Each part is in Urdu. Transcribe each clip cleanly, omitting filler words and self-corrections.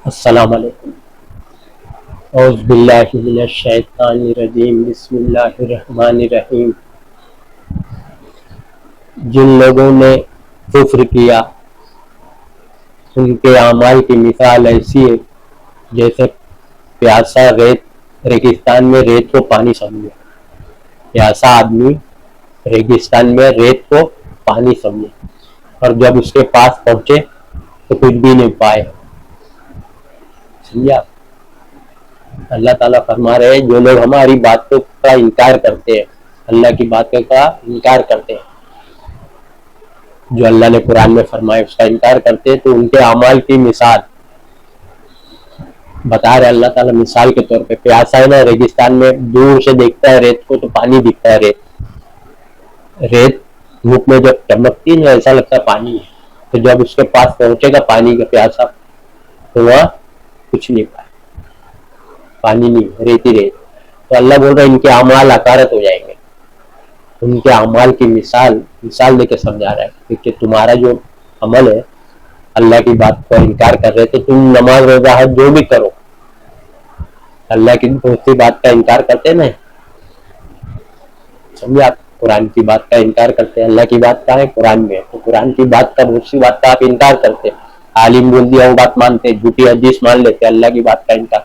السلام علیکم۔ اعوذ باللہ من الشیطان الرجیم، بسم اللہ الرحمن الرحیم۔ جن لوگوں نے کفر کیا ان کے اعمال کی مثال ایسی ہے جیسے پیاسا ریگستان میں ریت کو پانی سمجھے۔ پیاسا آدمی ریگستان میں ریت کو پانی سمجھے اور جب اس کے پاس پہنچے تو کچھ بھی نہیں پائے۔ سمجھا؟ اللہ تعالیٰ فرما رہے ہیں جو لوگ ہماری باتوں کا انکار کرتے ہیں، اللہ کی باتوں کا انکار کرتے ہیں، جو اللہ نے قرآن میں فرمایا اس کا انکار کرتے ہیں، تو ان کے اعمال کی مثال بتا رہے اللہ تعالیٰ۔ مثال کے طور پہ پیاسا ہے نا، ریگستان میں دور سے دیکھتا ہے ریت کو تو پانی دکھتا ہے، ریت دھوپ میں جب چمکتی ہے ایسا لگتا ہے پانی ہے، تو جب اس کے پاس پہنچے گا پانی کا پیاسا تو وہاں کچھ نہیں پائے، پانی نہیں، ریتی ریت۔ تو اللہ بول رہا ہے ان کے اعمال حقارت ہو جائیں گے۔ ان کے اعمال کی مثال دے کے سمجھا رہا ہے، کیونکہ تمہارا جو عمل ہے اللہ کی بات کو انکار کر رہے تھے، تم نماز روزہ حج جو بھی کرو اللہ کی بہت سی بات کا انکار کرتے نا، سمجھے آپ؟ قرآن کی بات کا انکار کرتے ہیں، اللہ کی بات کا ہے قرآن میں، تو قرآن کی بات کا بہت سی بات کا آپ انکار کرتے ہیں، عالم بول دیا وہ بات مانتے، جھوٹی حدیث مان لیتے، اللہ کی بات کا انکار،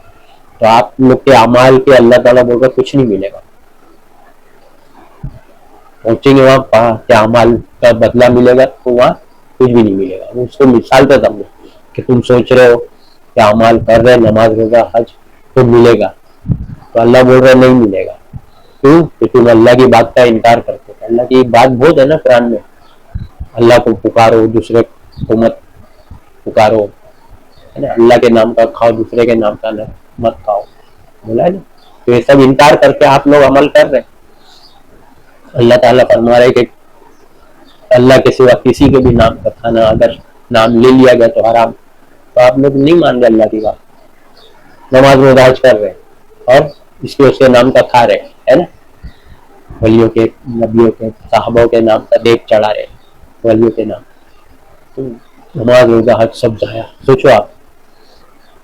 تو آپ لوگ کے اعمال کے اللہ تعالیٰ بول کر کچھ نہیں ملے گا۔ پہنچیں گے وہاں کیا اعمال کا بدلہ ملے گا، تو وہاں کچھ بھی نہیں ملے گا۔ اس کو مثال پہ سمجھو کہ تم سوچ رہے ہو کہ اعمال کر رہے نماز روزہ حج تو ملے گا، تو اللہ بول رہے نہیں ملے گا۔ کیوں؟ کہ تم اللہ کی بات کا انکار کرتے ہو۔ اللہ کی بات بہت ہے نا قرآن میں، اللہ کو پکارو، دوسرے کو مت پکارو، اللہ کے نام کا کھاؤ، دوسرے کے نام کا مت کھاؤ، بولا ہے نا؟ تو یہ سب انکار کر کے آپ لوگ عمل کر رہے ہیں۔ اللہ تعالیٰ فرما رہے کہ اللہ کے سوا کسی کے بھی نام کا کھانا اگر نام لے لیا گیا تو حرام، تو آپ لوگ نہیں مان رہے اللہ کی بات، نماز روزہ حج کر رہے اور اس کے نام کا کھا رہے ہے نا، ولیوں کے، نبیوں کے، صحابوں کے نام کا دیگ چڑھا رہے، ولیوں کے نام، تو نماز روزہ حج سب ضائع۔ سوچو آپ،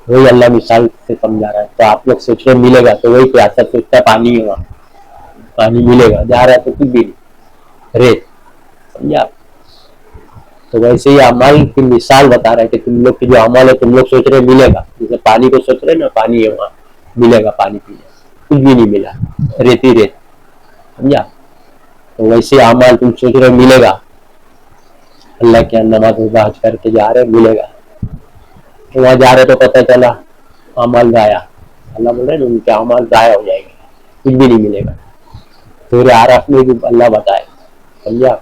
وہی اللہ مثال سے سمجھا رہا ہے، تو آپ لوگ سوچ رہے ملے گا، تو وہی پیاسا سوچتا پانی ہے، وہاں پانی ملے گا، جا رہا ہے تو کچھ بھی نہیں، ریت، سمجھا؟ تو ویسے ہی اعمال کی مثال بتا رہا ہے کہ تم لوگ کی جو عمل ہے تم لوگ سوچ رہے ملے گا، جیسے پانی کو سوچ رہے نا پانی ہے وہاں ملے گا، پانی پینے کچھ بھی نہیں ملا، ریتی ریت، سمجھا؟ تو ویسے اعمال تم سوچ رہے ملے گا، اللہ کے نماز روزہ حج کر کے جا رہے ملے گا، وہاں جا رہے تو پتہ چلا اعمال ضائع، اللہ بول رہے ان کے اعمال ضائع ہو جائے گا، کچھ بھی نہیں ملے گا۔ سورہ اعراف میں بھی اللہ بتائے، سمجھا؟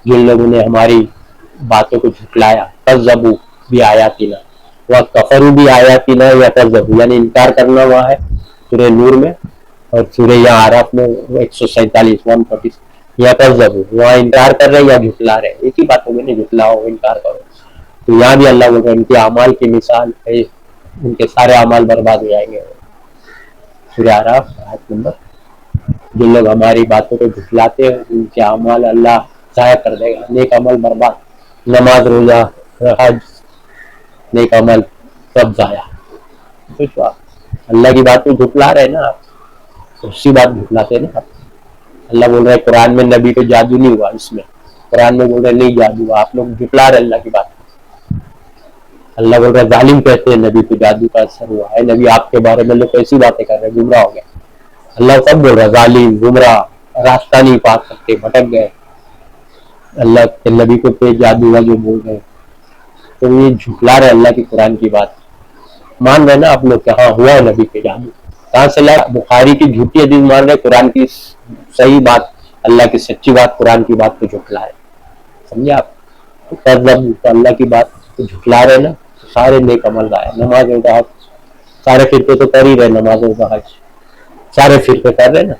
جن لوگوں نے ہماری باتوں کو جھٹلایا، کذبوا بآیاتنا وکفروا بآیاتنا یکذبوا، یعنی انکار کرنا ہوا ہے سورہ نور میں، اور سورہ یہاں اعراف میں 147 146 یکذبوا، وہاں انکار کر رہے یا جھٹلا رہے، ایک ہی بات ہوگی نا، جھٹلاؤ انکار کرو۔ تو یہاں بھی اللہ بول رہے ہیں ان کے اعمال کی مثال ہے، ان کے سارے اعمال برباد ہو جائیں گے۔ سورہ اعراف آیت نمبر، جو لوگ ہماری باتوں کو جھٹلاتے ہیں ان کے اعمال اللہ ضائع کر دے گا، نیک عمل برباد، نماز روزہ حج نیک عمل سب ضائع۔ سوچو آپ، اللہ کی بات کو جھٹلا رہے نا آپ، اسی بات جھٹلاتے نا آپ۔ اللہ بول رہا ہے قرآن میں نبی کو جادو نہیں ہوا، اس میں قرآن میں بول رہے نہیں جادو ہوا، آپ لوگ جھٹلا رہے اللہ کی بات۔ اللہ بول رہا ہے ظالم کہتے ہیں نبی کو جادو کا اثر ہوا ہے، نبی آپ کے بارے میں لوگ کیسی باتیں کر رہے ہیں، گمراہ ہو گئے۔ اللہ سب بول رہا ہے ظالم، گمراہ، راستہ نہیں پا سکتے، بھٹک گئے، اللہ کے نبی کو پہ جادو ہوا جو بول رہے، تو یہ جھٹلا رہے اللہ کی قرآن کی بات۔ مان رہے نا آپ لوگ کہ ہاں ہوا ہے نبی پہ جادو، کہاں سے لا؟ بخاری کی جھوٹی حدیث مان رہے، قرآن کی صحیح بات، اللہ کی سچی بات، قرآن کی بات کو جھٹلا ہے، سمجھے آپ؟ تو اللہ کی بات کو جھٹلا رہے نا، سارے نیک عمل ضائع، نماز روزہ حج سارے فرقے تو کر ہی رہے، نماز روزہ حج سارے فرقے کر رہے نا،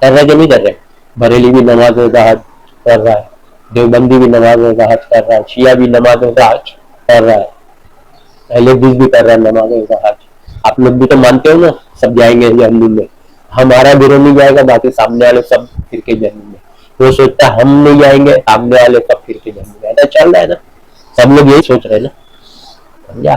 کر رہے کہ نہیں کر رہے؟ بریلی بھی نماز روزہ حج کر رہا ہے، دیوبندی بھی نماز روزہ حج کر رہا ہے، شیعہ بھی نماز روزہ حج کر رہا ہے، اہل حدیث بھی کر رہا ہے نماز روزہ حج۔ آپ لوگ بھی تو مانتے ہو نا سب جائیں گے جہنم میں، ہمارا گروہ نہیں جائے گا، باقی سامنے والے سب فرقے جہنم میں، وہ سوچتا ہے ہم نہیں جائیں گے، سامنے والے سب فرقے جہنم میں، ایسا چل رہا ہے نا، سب لوگ یہی سوچ رہے ہیں نا، سمجھا؟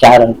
4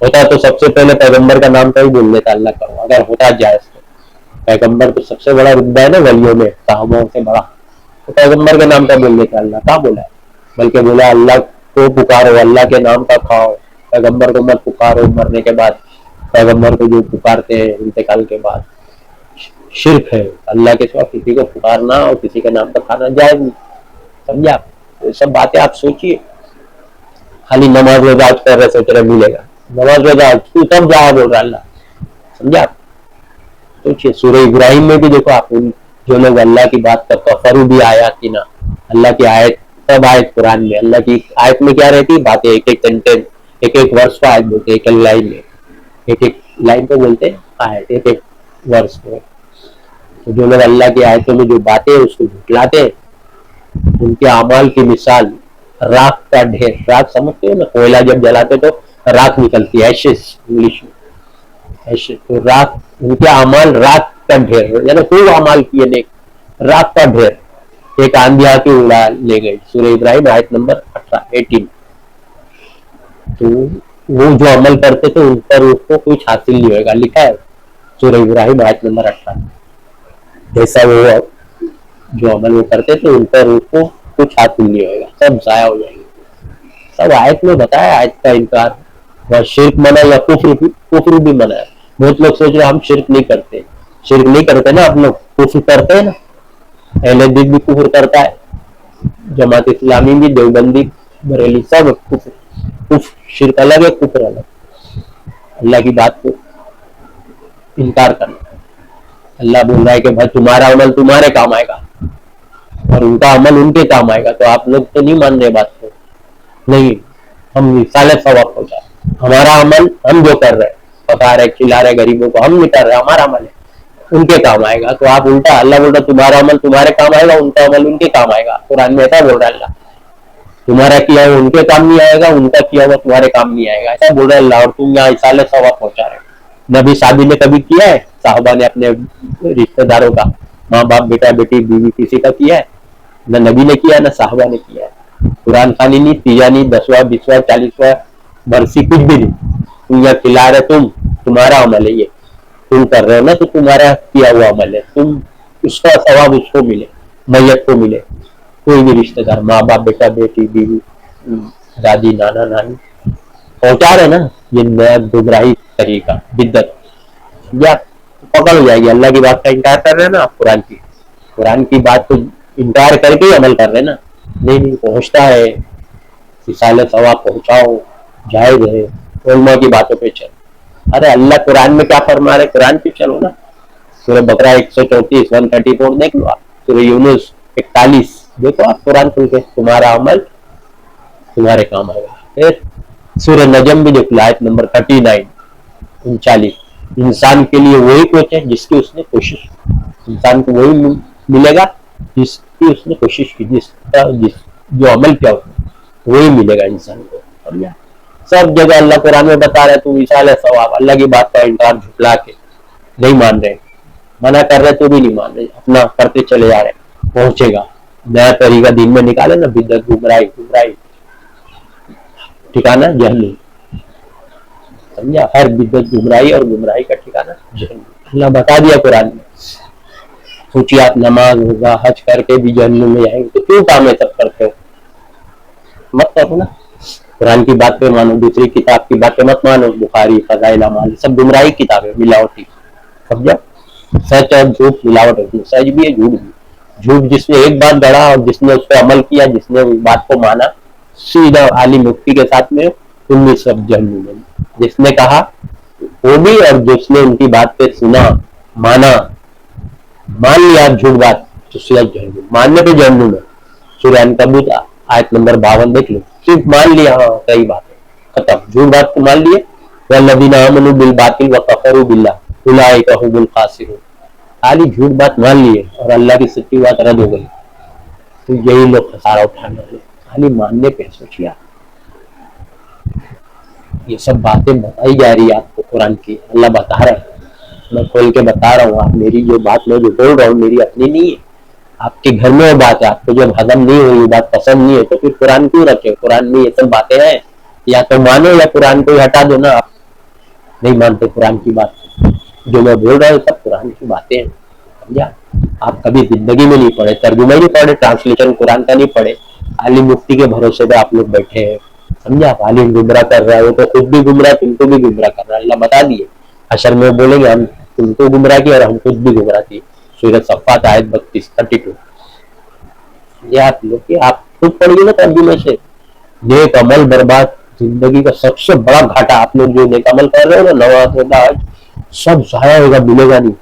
ہوتا تو سب سے پہلے پیغمبر کا نام تو ہی بول لیتا اللہ کا، اگر ہوتا جائز تو۔ پیغمبر تو سب سے بڑا رتبہ ہے نا ولیوں میں، صحابوں سے بڑا، تو پیغمبر کا نام کا بول لیتا اللہ، کہاں بولا ہے؟ بلکہ بولا اللہ کو پکارو، اللہ کے نام کا کھاؤ، پیغمبر کو مت پکارو مرنے کے بعد۔ پیغمبر کو جو پکارتے ہیں انتقال کے بعد شرک ہے، اللہ کے سوا کسی کو پکارنا اور کسی کے نام کا کھانا جائز نہیں، سمجھا؟ یہ سب باتیں آپ سوچیے، خالی نماز روزہ کر رہے سوچ رہے ملے گا، نماز روزہ تو تب جا بول رہا اللہ، سمجھا؟ سوچیے سورہ ابراہیم میں بھی دیکھو آپ، جو لوگ اللہ کی بات کا کفروا بھی آیات کی نا، اللہ کی آیت سب آیت قرآن میں، اللہ کی آیت میں کیا رہتی باتیں، ایک ایک سینٹینس، ایک ایک ورس کو آیت بولتے، ایک ایک لائن میں، ایک ایک لائن کو بولتے آیت، ایک ایک ورس کو۔ تو جو لوگ اللہ کی آیتوں میں جو باتیں اس کو جھٹلاتے ہیں، ان کے اعمال کی مثال راکھ کا ڈھیر، راکھ سمجھتے ہو نا، کوئلہ جب جلاتے تو راکھ نکلتی ہے، ایشز انگلش میں، ایشز، تو راکھ، ان کے اعمال راکھ کا ڈھیر، یعنی خوب اعمال کیے نیک، راکھ کا ڈھیر ایک آندھی آ کے اڑا لے گئی۔ سورہ ابراہیم آیت نمبر 18۔ تو وہ جو عمل کرتے تھے ان پر اس کو کچھ حاصل نہیں ہوئے گا، لکھا ہے سورہ ابراہیم آیت نمبر 18۔ جیسا وہ جو عمل وہ کرتے تھے ان پر اس کو کچھ حاصل نہیں ہوئے گا، سب ضائع ہو جائیں گے۔ سب آیت میں بتایا، آیت کا انکار، وہ شرک منع یا کفر بھی منع ہے۔ بہت لوگ سوچ رہے ہم شرک نہیں کرتے، شرک نہیں کرتے نا، آپ لوگ کفر کرتے ہیں نا، اہل حدیث بھی کفر کرتا ہے، جماعت اسلامی بھی، دیوبندی، بریلی، سب کفر، شرک الگ ہے، کفر الگ، اللہ کی بات کو انکار کرنا۔ اللہ بول رہا ہے کہ بھائی تمہارا عمل تمہارے کام آئے گا اور ان کا عمل ان کے کام آئے گا، تو آپ لوگ تو نہیں مان رہے بات کو، نہیں، ہم مثال ثواب پہنچا، ہمارا عمل ہم جو کر رہے ہیں، پکا رہے کھلا رہے غریبوں کو، ہم نہیں کر رہے، ہمارا عمل ہے، ان کے کام آئے گا، تو آپ الٹا، اللہ بول رہا تمہارا عمل تمہارے کام آئے گا، ان کا عمل ان کے کام آئے گا، قرآن میں ایسا بول رہا ہے اللہ، تمہارا کیا ہوا ان کے کام نہیں آئے گا، ان کا کیا ہوا تمہارے کام نہیں آئے گا، ایسا بول رہا ہے اللہ، اور تم یہاں اصال ثواب پہنچا رہے ہو۔ نبی شادی نے کبھی کیا ہے؟ صحابہ نے اپنے رشتہ داروں کا، ماں باپ، بیٹا بیٹی، بیوی، کسی کا کیا ہے؟ نہ نبی نے کیا، نہ صحابہ نے کیا ہے۔ قرآن خوانی نہیں، تیجا نہیں، 10واں 20واں 40واں برسی، کچھ بھی نہیں، تم یہاں کھلا رہے، تمہارا عمل ہے، یہ تم کر رہے ہو نا، تو تمہارا کیا ہوا عمل ہے، تم اس کا ثواب اس کو ملے، میت کو ملے، کوئی بھی رشتہ دار، ماں باپ، بیٹا بیٹی، بیوی، دادی، نانا نانی، پہنچا رہے نا، یہ نیا گمراہی طریقہ، بدعت، یا پکڑ ہو جائے گی۔ اللہ کی بات کا انکار کر رہے ہیں نا آپ، قرآن کی بات کو انکار کر کے ہی عمل کر رہے ہیں نا، نہیں پہنچتا ہے، رسالہ ثواب پہنچاؤ، جائز ہے، علماء کی باتوں پہ چل۔ ارے اللہ قرآن میں کیا فرما رہے، قرآن پہ چلو نا، سورہ بقرہ 134 134 دیکھ لو آپ، سورہ یونس 41 دیکھو آپ، قرآن کھل کے، تمہارا عمل تمہارے کام آئے گا۔ پھر سورہ نجم بھی دیکھ لو، آیت نمبر 39 39، انسان کے لیے وہی کچھ ہے جس کی اس نے کوشش، انسان کو وہی ملے گا جس کی اس نے کوشش کی، جس جو عمل کیا وہی ملے گا انسان کو، سمجھا؟ سب جگہ اللہ قرآن میں بتا رہے، تو مثال ہے ثواب، اللہ کی بات کا انکار جھٹلا کے نہیں مان رہے، منع کر رہے تو بھی نہیں مان رہے، اپنا کرتے چلے جا رہے، پہنچے گا، نیا طریقہ دین میں نکالے نا، بدعت، گمراہی ٹھکانا جہنم، سمجھا؟ ہر بدعت گمراہی اور گمراہی کا ٹھکانا جہنم، اللہ بتا دیا قرآن میں۔ سوچیے آپ نماز روزہ حج کر کے بھی جہنم میں جائیں گے، تو کیوں کام ہے سب کرتے ہو؟ مت کرو نا، قرآن کی بات پہ مانو، دوسری کتاب کی بات پہ مت مانو، بخاری، فضائل اعمال، سب گمراہی کتابیں، ملاوٹی، سمجھا؟ سچ اور جھوٹ ملاوٹ ہوتی ہے، سچ بھی ہے، جھوٹ بھی، جھوٹ جس نے ایک بات گڑھا اور جس نے اس پہ عمل کیا، جس نے اس بات کو مانا، سیدھا عالم مفتی کے ساتھ میں تم بھی سب جہنم میں، جس نے کہا وہ بھی اور جس نے ان کی بات پہ سنا، مانا، مان لیا آپ جھوٹ بات، تو سیدھا جہنم، ماننے پہ جہنم ہے۔ سورہ عنکبوت آیت نمبر 52 دیکھ لو، صرف مان لیا، ہاں صحیح بات ہے، ختم، جھوٹ بات کو مان لیے، والذین آمنوا بالباطل وکفروا باللہ اولئک هم الخاسرون، خالی جھوٹ بات مان لیے اور اللہ کی سچی بات رد ہو گئی، تو یہی لوگ خسارہ اٹھانے والے، خالی ماننے پہ سوچیا۔ یہ سب باتیں بتائی جا رہی ہے آپ کو قرآن کی، اللہ بتا رہا ہے، میں کھول کے بتا رہا ہوں، آپ میری جو بات میں جو بول رہا ہوں میری اپنی نہیں ہے، آپ کے گھر میں وہ بات ہے، آپ کو جب ہضم نہیں ہوئی، بات پسند نہیں ہے، تو پھر قرآن کیوں رکھے؟ قرآن میں یہ سب باتیں ہیں، یا تو مانو یا قرآن کو ہٹا دو نا آپ، نہیں مانتے قرآن کی بات. جو میں بول رہا ہوں سب قرآن کی باتیں ہیں, سمجھا. آپ کبھی زندگی میں نہیں پڑھے, ترجمہ نہیں پڑھے, ٹرانسلیشن قرآن کا نہیں پڑھے, عالم مفتی کے بھروسے پہ آپ لوگ بیٹھے ہیں, سمجھا. عالم گمراہ کر رہا ہے, وہ تو خود بھی گمراہ, تم کو بھی گمراہ کر رہا ہے, اللہ بتا دیے. حشر میں بولیں گے ہم تم کو گمراہ کیا اور ہم خود بھی گمراہ کیے. سورۃ صفات آیت 32. یہ آپ لوگ کہ آپ خود پڑھیے نا ترجمے سے. نیک عمل برباد, زندگی کا سب سے بڑا گھاٹا. آپ لوگ جو نیک عمل کر رہے ہو نا, نماز روزہ حج, سب ضائع ہوگا, ملے گا نہیں.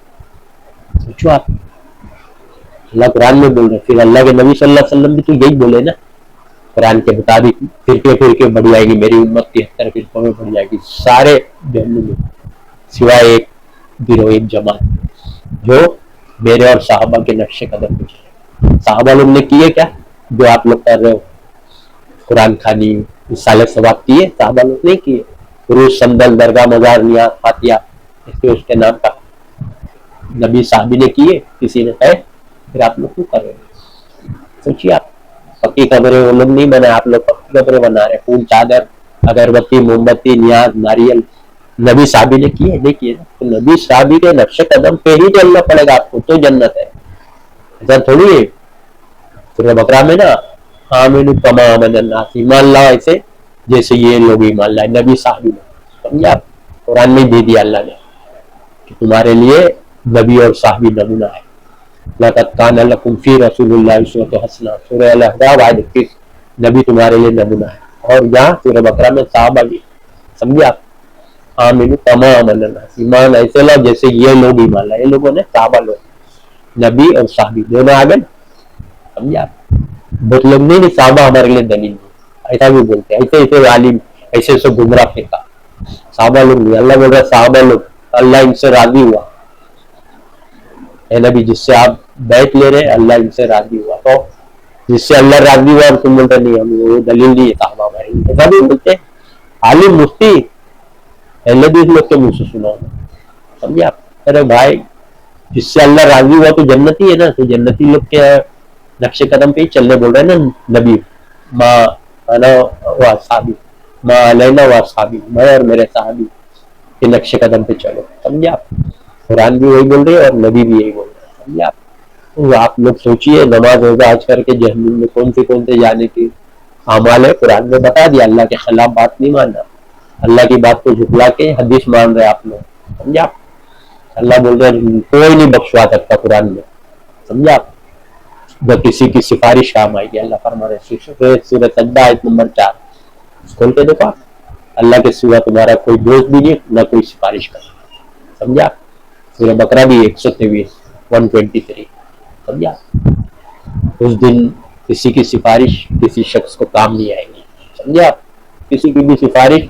سوچو آپ, اللہ قرآن میں بول رہے, پھر اللہ کے نبی صلی اللہ علیہ وسلم بھی تو یہی بولے نا قرآن کے مطابق, فرقے بڑھ جائے گی, میری امت 73 فرقوں میں بڑھ جائے گی, سارے جہنم میں سوائے ایک گروہ, ایک جماعت جو میرے اور صحابہ کے نقش قدم پہ چلے. صحابہ لوگ نے کیے کیا جو آپ لوگ کر رہے ہو؟ قرآن خوانی, رسالت ثواب کیے, صحابہ لوگ نہیں کیے. روز سندل, درگاہ, مزار, نیاز, فاتحہ, اس کے نام کا نبی صحابی نے کیے, کسی نے کہے, پھر آپ لوگ کیوں کر رہے ہیں؟ سوچیے آپ. پکی قبریں وہ لوگ نہیں بنا, آپ لوگ پکی قبریں بنا رہے. پھول, چادر, اگربتی, موم بتی, نیاز, ناریل, نبی صحابی نے کیے نہیں کیے؟ تو نبی صحابی کے نقش قدم پہ ہی چلنا پڑے گا آپ کو, تو جنت ہے. ایسا تھوڑی ہے. سورہ بقرہ میں نا, آمنوا کما آمن الناس, ایمان لاؤ ایسے جیسے یہ لوگ ایمان لائے, نبی صحابی نے. سمجھا. قرآن میں دے دیا اللہ نے کہ تمہارے لیے نبی اور صحابی نمونہ ہے. لقد کان لکم فی رسول اللہ اسوۃ حسنہ, سورہ الاحزاب آیت 21. نبی تمہارے لیے نمونہ ہے. اور یہاں سورہ بقرہ میں صحابہ بھی. سمجھا. آمنوا کما آمن الناس, ایمان ایسے لاؤ جیسے یہ لوگ ایمان لائے. یہ لوگوں نے صحابہ لوگ, نبی اور صحابی دونوں آ گئے. سمجھا. بہت لوگ نہیں صحابہ ہمارے لیے دلیل نہیں, ایسا بھی بولتے ہیں, ایسے عالم ایسے ایسے گمراہ پھینکا. صحابہ لوگ نہیں, اللہ بول رہا ہے صحابہ لوگ, اللہ ان سے راضی ہوا. اے نبی, جس سے آپ بیعت لے رہے اللہ ان سے راضی ہوا, تو جس سے اللہ راضی ہوا اور تم بولتے نہیں ہم وہ دلیل نہیں ہے صحابہ ہمارے, ایسا بھی بولتے ہیں. عالم مفتی اہل حدیث لوگ کے منہ سے سنا ہونا. سمجھے آپ. ارے بھائی, جس سے اللہ راضی ہوا تو جنتی ہے نا, تو جنتی لوگ کے نقش قدم پہ ہی چلنے بول رہے ہیں نا نبی. ما انا و اصحابی, ما علینا و اصحابی, میں اور میرے صحابی کے نقش قدم پہ چلو. سمجھے آپ. قرآن بھی وہی بول رہے ہیں اور نبی بھی یہی بول رہے ہیں. سمجھے آپ. تو آپ لوگ سوچئے, نماز روزہ حج کر کے جہنم میں کون سے جانے کی اعمال ہے, قرآن میں بتا دیا. اللہ کے خلاف بات نہیں ماننا, اللہ کی بات کو جھٹلا کے حدیث مان رہے آپ لوگ. سمجھا. اللہ بول رہے ہیں کوئی نہیں بخشوا سکتا قرآن میں. سمجھا. جب کسی کی سفارش کام آئے گی, اللہ فرما رہے سورۃ سجدہ آیت نمبر 4, کھول کے دیکھو. اللہ کے سوا تمہارا کوئی دوست بھی نہیں, نہ کوئی سفارش کرے. سمجھا. سورہ بقرہ بھی 123. سمجھا. اس دن کسی کی سفارش کسی شخص کو کام نہیں آئے گی. سمجھا. کسی کی بھی سفارش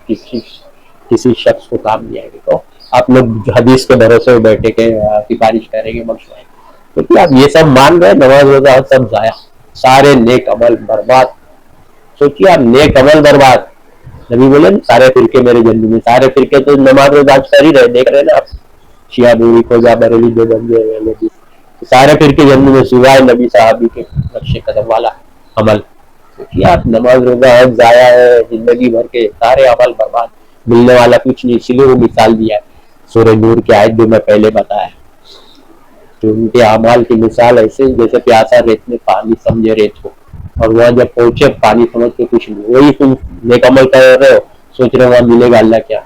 کسی شخص کو کام نہیں آئے گی. تو آپ لوگ حدیث کے بھروسے بیٹھے کے سفارش کریں گے, بخشوائیں گے, کیونکہ آپ یہ سب مان رہے, نماز روزہ سب ضائع, سارے نیک عمل برباد. سوچیے آپ, نیک عمل برباد. نبی بولے سارے فرقے میرے جنت میں. سارے فرقے تو نماز روزہ کر ہی رہے, دیکھ رہے نا آپ. شیعہ, بوری, خوجہ, بریلی, دیوبندی, سارے فرقے جنت میں سوائے نبی صحابی کے نقش قدم والا عمل. سوچیے آپ, نماز روزہ حج ضائع ہے, زندگی بھر کے سارے عمل برباد, ملنے والا کچھ نہیں. اسی لیے وہ مثال دیا ہے سورہ نور کی آیت جو میں پہلے بتایا. تو ان کے اعمال کی مثال ایسے جیسے پیاسا ریت میں پانی سمجھے ریت کو, اور وہاں جب پہنچے پانی سمجھ کے کچھ نہیں. وہی تم نیک عمل کر رہے ہو, سوچ رہے ہو وہاں ملے گا اللہ کیا,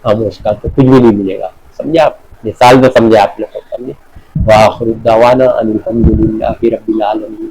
ہم اس کا تو کچھ بھی نہیں ملے گا. سمجھے آپ. مثال میں سمجھے آپ لوگ. سمجھے. وآخر دعوانا ان الحمد للہ رب العالمین.